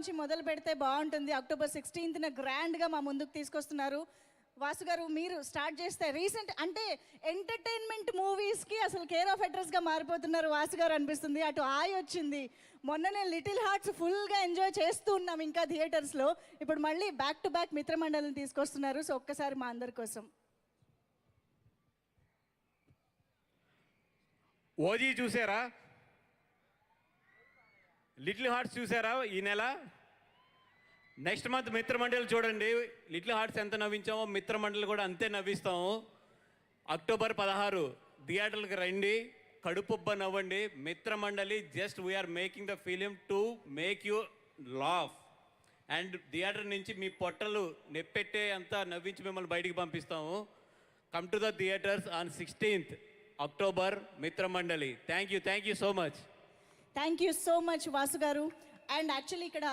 నుంచి మొదలు పెడితే బాగుంటుంది. అక్టోబర్ 16న గ్రాండ్గా మా ముందుకు తీసుకొస్తున్నారు. వాసు గారు మీరు స్టార్ట్ చేస్తే రీసెంట్ అంటే ఎంటర్టైన్మెంట్ మూవీస్కి అసలు కేర్ ఆఫ్ అడ్రస్గా మారిపోతున్నారు వాసు గారు అనిపిస్తుంది. అటు ఆయ్ వచ్చింది, మొన్ననే లిటిల్ హార్ట్స్ ఫుల్గా ఎంజాయ్ చేస్తూ ఉన్నాం ఇంకా థియేటర్స్లో. ఇప్పుడు మళ్ళీ బ్యాక్ టు బ్యాక్ మిత్రమండలిని తీసుకొస్తున్నారు. సో ఒక్కసారి మా అందరి కోసం ఓజీ చూసారా? లిటిల్ హార్ట్స్ చూసారా? ఈ నెల నెక్స్ట్ మంత్ మిత్రమండలి చూడండి. లిటిల్ హార్ట్స్ ఎంత నవ్వించామో మిత్రమండలి కూడా అంతే నవ్విస్తాము. అక్టోబర్ 16 థియేటర్లకు రండి, కడుపుబ్బ నవ్వండి. Mitramandali just we're making the film to make you laugh and theatre నుంచి మీ పొట్టలు నెప్పెట్టే అంతా నవ్వించి మిమ్మల్ని బయటికి పంపిస్తాము. Come to the theatres on 16th October Mitramandali. Thank you so much. Thank you so much Vasu గారు. అండ్ యాక్చువల్లీ ఇక్కడ